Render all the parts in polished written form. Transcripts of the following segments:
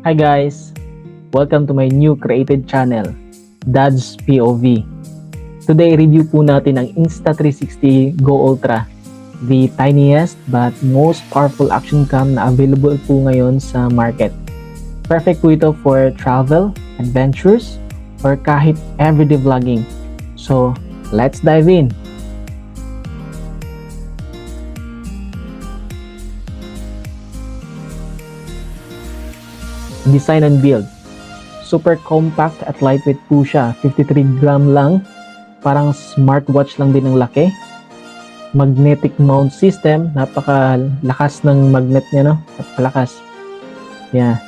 Hi guys! Welcome to my new created channel, Dad's POV. Today, review po natin ang Insta360 Go Ultra, the tiniest but most powerful action cam na available po ngayon sa market. Perfect po ito for travel, adventures, or kahit everyday vlogging. So, let's dive in! Design and build. Super compact at lightweight po siya. 53 gram lang. Parang smartwatch lang din ang laki. Magnetic mount system. Napakalakas ng magnet niya, no? Napakalakas. Yeah.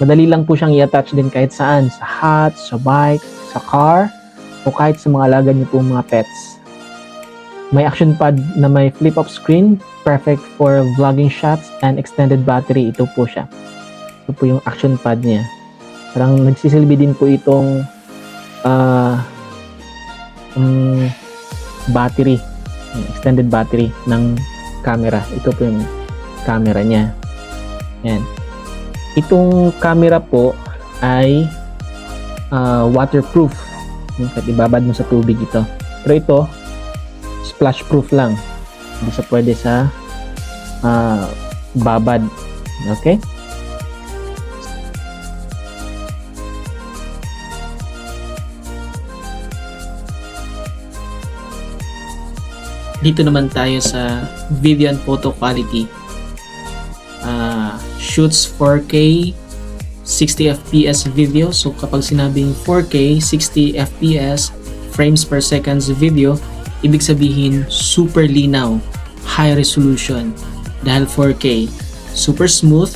Madali lang po siyang i-attach din kahit saan. Sa hat, sa bike, sa car, o kahit sa mga alaga niyo po mga pets. May action pad na may flip-up screen. Perfect for vlogging shots and extended battery. Ito po siya. Ito po yung action pad niya. Parang nagsisilbi din po itong battery, extended battery ng camera. Ito po yung camera niya. Yan. Itong camera po ay waterproof. Kahit ibabad mo sa tubig ito. Pero ito, splash proof lang. Hindi siya pwede sa babad. Okay? Dito naman tayo sa video and photo quality. Shoots 4K 60 fps video. So kapag sinabing 4K 60 fps frames per seconds video, ibig sabihin super linaw, high resolution dahil 4K. Super smooth,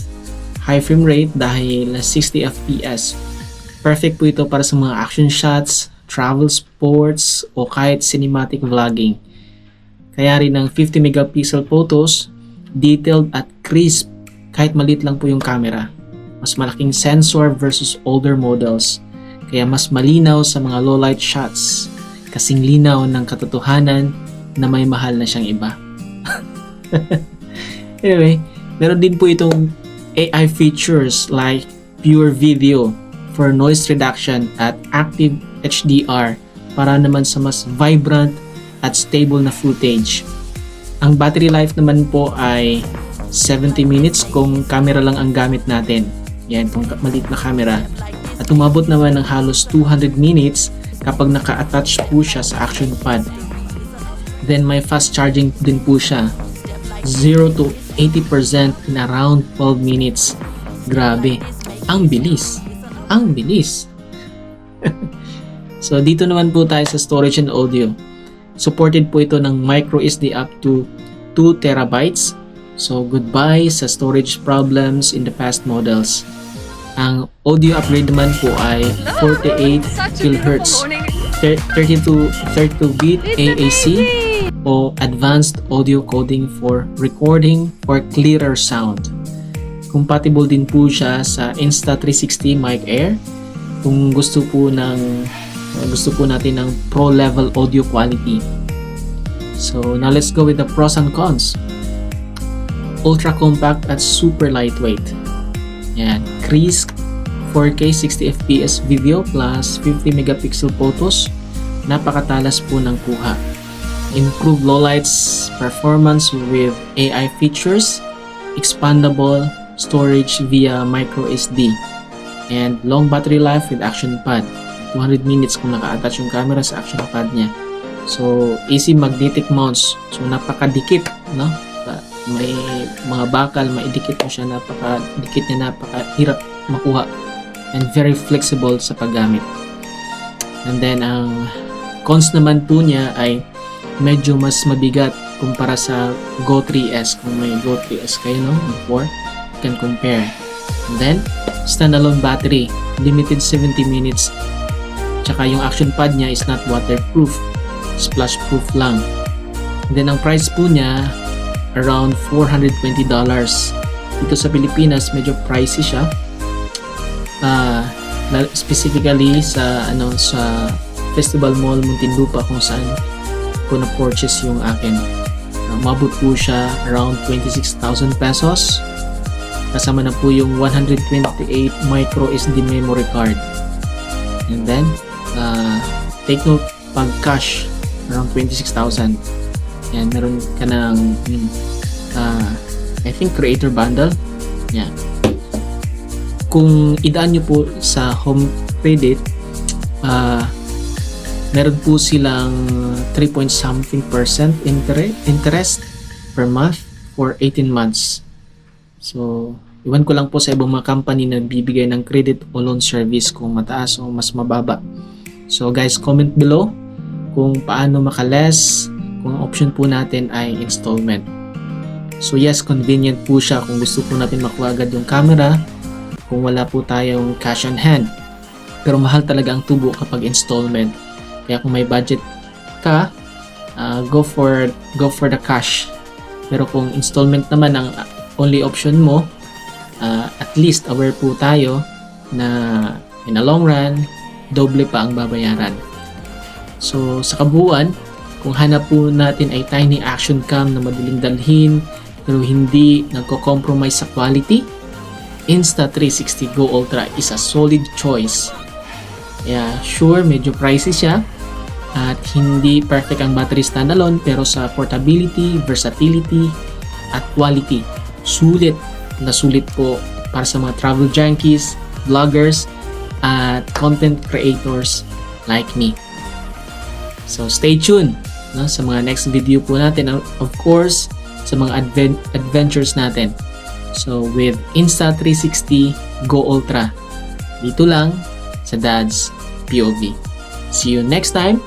high frame rate dahil 60 fps. Perfect po ito para sa mga action shots, travel sports, o kahit cinematic vlogging. Kaya rin ang 50 megapixel photos, detailed at crisp kahit maliit lang po yung camera. Mas malaking sensor versus older models, kaya mas malinaw sa mga low light shots. Kasing linaw ng katotohanan na may mahal na siyang iba. Anyway, meron din po itong AI features like pure video for noise reduction at active HDR para naman sa mas vibrant at stable na footage. Ang battery life naman po ay 70 minutes kung camera lang ang gamit natin. Yan, kung maliit na camera. At umabot naman ng halos 200 minutes kapag naka-attach po siya sa action pad. Then may fast charging din po siya. 0 to 80% in around 12 minutes. Grabe. Ang bilis. Ang bilis. So dito naman po tayo sa storage and audio. Supported po ito ng micro SD up to 2 terabytes. So goodbye sa storage problems in the past models. Ang audio upgrade naman po ay 48 kHz, 32-bit AAC o advanced audio coding for recording for clearer sound. Compatible din po siya sa Insta360 Mic Air kung gusto po natin ng pro level audio quality. So now let's go with the pros and cons. Ultra compact at super lightweight. Yan, crisp 4K 60 fps video plus 50 megapixel photos. Napakatalas po ng kuha. Improved low lights performance with AI features, expandable storage via micro SD, and long battery life with action pad. 200 minutes kung naka-attach yung camera sa action pad niya. So, easy magnetic mounts. So, napakadikit, no? May mga bakal, maidikit mo siya, napakadikit niya, napakahirap makuha. And very flexible sa paggamit. And then, ang cons naman po niya ay medyo mas mabigat kumpara sa Go 3S. Kung may Go 3S kayo, no? Before, you can compare. And then, standalone battery, limited 70 minutes. Tsaka yung action pad niya is not waterproof, splash proof lang. And then ang price po niya around $420. Dito sa Pilipinas medyo pricey siya. Specifically sa sa Festival Mall Muntinlupa kung saan ko na purchase yung akin. Mabot po siya around 26,000 pesos. kasama na po yung 128 micro SD memory card. And then, take note, pag cash, around 26,000. Yan, meron ka ng, I think, creator bundle. Yan. Kung idaan nyo po sa home credit, meron po silang 3.something% interest per month for 18 months. So, iwan ko lang po sa ibang mga company na bibigay ng credit o loan service kung mataas o mas mababa. So guys, comment below kung paano makaless, kung ang option po natin ay installment. So yes, convenient po siya kung gusto po natin makuha agad yung camera kung wala po tayong cash on hand. Pero mahal talaga ang tubo kapag installment. Kaya kung may budget ka, go for the cash. Pero kung installment naman ang only option mo, at least aware po tayo na in the long run, doble pa ang babayaran. So sa kabuuan, kung hanap po natin ay tiny action cam na madaling dalhin pero hindi nagko-compromise sa quality, Insta360 Go Ultra is a solid choice. Yeah, sure, medyo pricey siya at hindi perfect ang battery standalone, pero sa portability, versatility at quality, sulit na sulit po para sa mga travel junkies, vloggers, at content creators like me. So stay tuned sa mga next video po natin, of course, sa mga adventures natin. So with Insta360 Go Ultra, dito lang sa Dad's POV. See you next time.